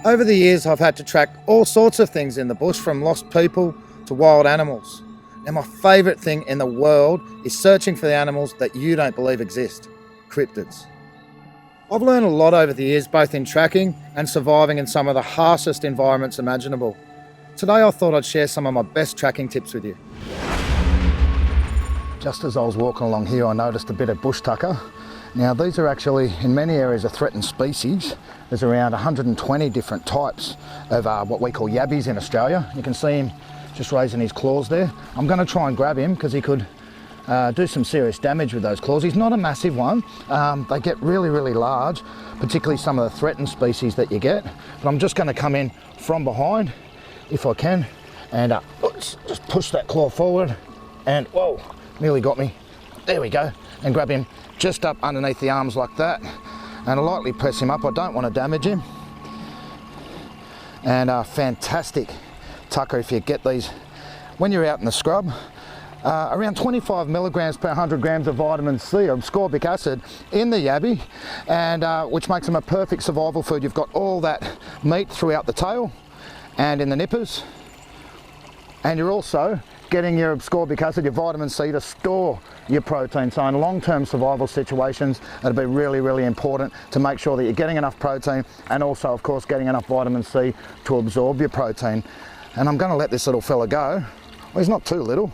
Over the years, I've had to track all sorts of things in the bush, from lost people to wild animals. Now, my favourite thing in the world is searching for the animals that you don't believe exist, cryptids. I've learned a lot over the years, both in tracking and surviving in some of the harshest environments imaginable. Today, I thought I'd share some of my best tracking tips with you. Just as I was walking along here, I noticed a bit of bush tucker. Now, these are actually, in many areas, a threatened species. There's around 120 different types of what we call yabbies in Australia. You can see him just raising his claws there. I'm going to try and grab him because he could do some serious damage with those claws. He's not a massive one. They get really, really large, particularly some of the threatened species that you get. But I'm just going to come in from behind, if I can, and just push that claw forward, and whoa, nearly got me. There we go. And grab him just up underneath the arms like that, and lightly press him up. I don't want to damage him. And fantastic tucker if you get these when you're out in the scrub. Around 25 milligrams per 100 grams of vitamin C or ascorbic acid in the yabbie, and which makes them a perfect survival food. You've got all that meat throughout the tail and in the nippers, and you're also getting your ascorbic acid, your vitamin C, to store your protein. So in long-term survival situations, it'll be really, really important to make sure that you're getting enough protein, and also, of course, getting enough vitamin C to absorb your protein. And I'm going to let this little fella go. Well, he's not too little,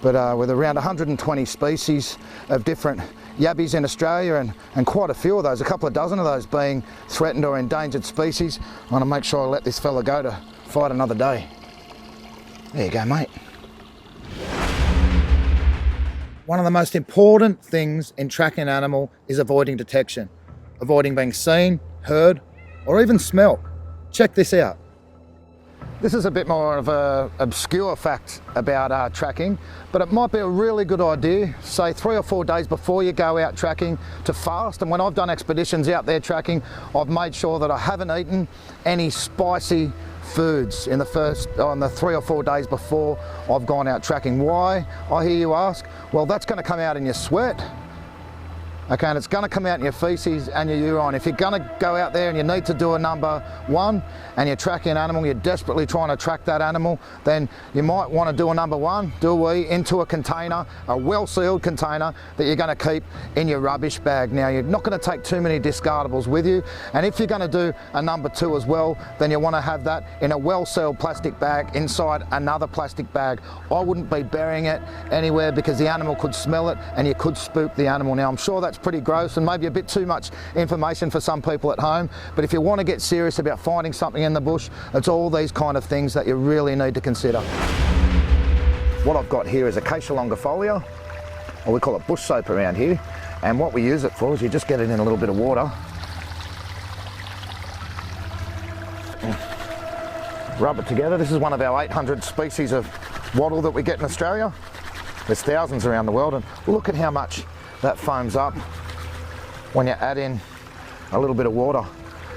but with around 120 species of different yabbies in Australia, and quite a few of those, a couple of dozen of those being threatened or endangered species, I want to make sure I let this fella go to fight another day. There you go, mate. One of the most important things in tracking an animal is avoiding detection, avoiding being seen, heard, or even smelt. Check this out. This is a bit more of an obscure fact about tracking, but it might be a really good idea, say 3 or 4 days before you go out tracking, to fast. And when I've done expeditions out there tracking, I've made sure that I haven't eaten any spicy foods on the 3 or 4 days before I've gone out tracking. Why, I hear you ask? Well, that's going to come out in your sweat. Okay, and it's going to come out in your feces and your urine. If you're going to go out there and you need to do a number 1 and you're tracking an animal, you're desperately trying to track that animal, then you might want to do a number 1, into a container, a well-sealed container that you're going to keep in your rubbish bag. Now, you're not going to take too many discardables with you, and if you're going to do a number 2 as well, then you want to have that in a well-sealed plastic bag inside another plastic bag. I wouldn't be burying it anywhere because the animal could smell it and you could spook the animal. Now, I'm sure that's pretty gross and maybe a bit too much information for some people at home, but if you want to get serious about finding something in the bush, it's all these kind of things that you really need to consider. What I've got here is acacia longifolia, or we call it bush soap around here, and what we use it for is you just get it in a little bit of water, rub it together. This is one of our 800 species of wattle that we get in Australia. There's thousands around the world, and look at how much that foams up when you add in a little bit of water.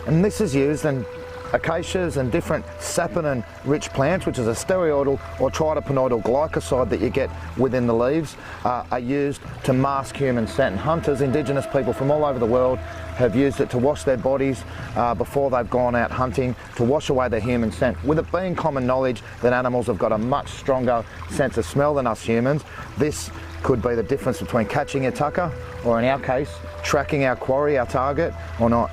And this is used in acacias and different saponin rich plants, which is a steroidal or tritopenoidal glycoside that you get within the leaves, are used to mask human scent. And hunters, indigenous people from all over the world, have used it to wash their bodies before they've gone out hunting, to wash away their human scent. With it being common knowledge that animals have got a much stronger sense of smell than us humans, this could be the difference between catching a tucker, or in our case, tracking our quarry, our target, or not.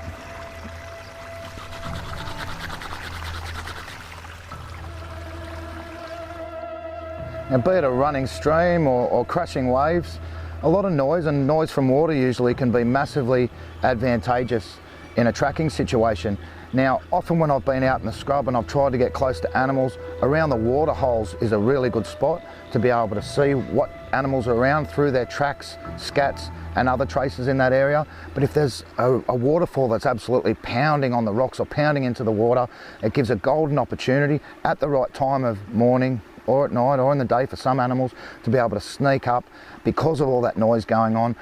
And be it a running stream or crashing waves, a lot of noise, and noise from water usually, can be massively advantageous in a tracking situation. Now, often when I've been out in the scrub and I've tried to get close to animals, around the water holes is a really good spot to be able to see what animals are around through their tracks, scats, and other traces in that area. But if there's a waterfall that's absolutely pounding on the rocks or pounding into the water, it gives a golden opportunity at the right time of morning or at night or in the day for some animals to be able to sneak up. Because of all that noise going on,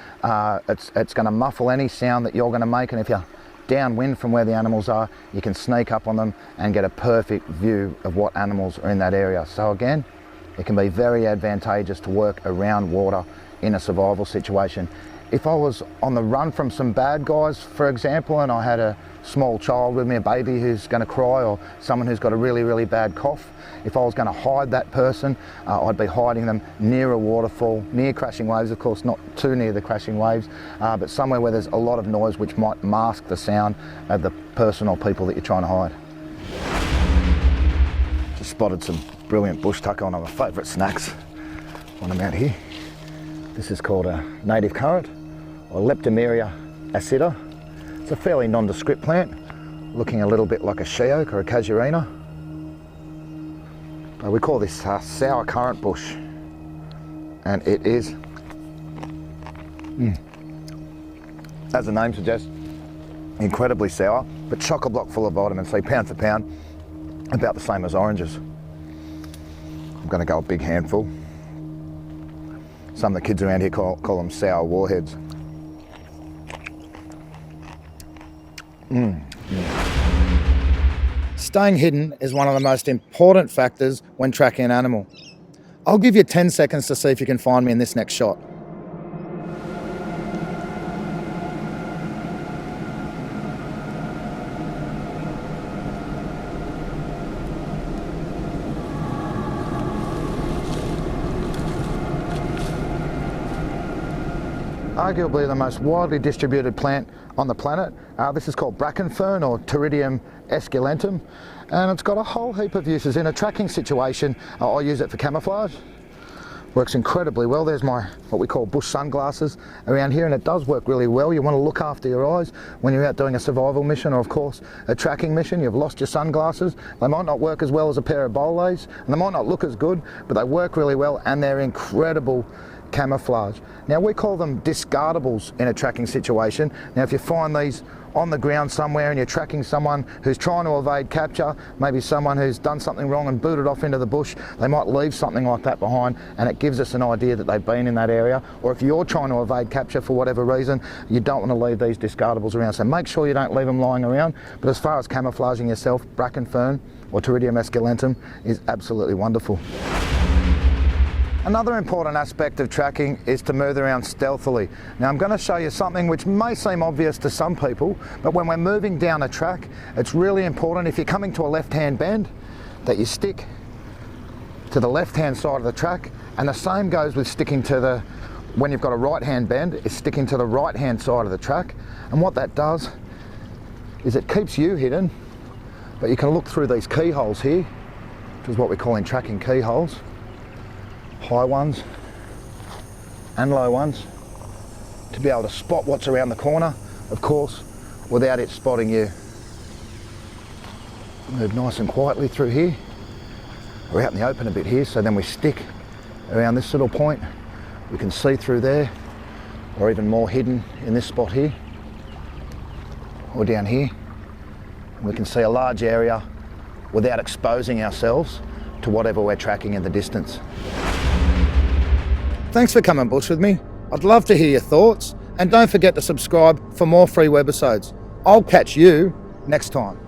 it's going to muffle any sound that you're going to make, and if you're downwind from where the animals are, you can sneak up on them and get a perfect view of what animals are in that area. So again, it can be very advantageous to work around water in a survival situation. If I was on the run from some bad guys, for example, and I had a small child with me, a baby who's going to cry, or someone who's got a really, really bad cough, if I was going to hide that person, I'd be hiding them near a waterfall, near crashing waves, of course not too near the crashing waves, but somewhere where there's a lot of noise which might mask the sound of the person or people that you're trying to hide. Just spotted some brilliant bush tucker, one of my favourite snacks when I'm out here. This is called a native currant, or Leptomeria acida. It's a fairly nondescript plant, looking a little bit like a she oak or a casuarina. We call this sour currant bush, and it is, as the name suggests, incredibly sour, but chock-a-block full of vitamin C, pound for pound, about the same as oranges. I'm going to go a big handful. Some of the kids around here call them sour warheads. Staying hidden is one of the most important factors when tracking an animal. I'll give you 10 seconds to see if you can find me in this next shot. Arguably the most widely distributed plant on the planet. This is called bracken fern, or Pteridium esculentum, and it's got a whole heap of uses. In a tracking situation, I use it for camouflage. Works incredibly well. There's my what we call bush sunglasses around here, and it does work really well. You want to look after your eyes when you're out doing a survival mission, or of course a tracking mission. You've lost your sunglasses. They might not work as well as a pair of bolays, and they might not look as good, but they work really well, and they're incredible camouflage. Now we call them discardables in a tracking situation. Now if you find these on the ground somewhere and you're tracking someone who's trying to evade capture, maybe someone who's done something wrong and booted off into the bush, they might leave something like that behind, and it gives us an idea that they've been in that area. Or if you're trying to evade capture for whatever reason, you don't want to leave these discardables around, so make sure you don't leave them lying around. But as far as camouflaging yourself, bracken fern or Pteridium esculentum is absolutely wonderful. Another important aspect of tracking is to move around stealthily. Now I'm going to show you something which may seem obvious to some people, but when we're moving down a track, it's really important, if you're coming to a left-hand bend, that you stick to the left-hand side of the track, and the same goes with sticking to the, when you've got a right-hand bend, is sticking to the right-hand side of the track. And what that does is it keeps you hidden, but you can look through these keyholes here, which is what we call in tracking keyholes. High ones and low ones, to be able to spot what's around the corner, of course, without it spotting you. Move nice and quietly through here. We're out in the open a bit here, so then we stick around this little point. We can see through there, or even more hidden in this spot here, or down here. We can see a large area without exposing ourselves to whatever we're tracking in the distance. Thanks for coming bush with me. I'd love to hear your thoughts, and don't forget to subscribe for more free webisodes. I'll catch you next time.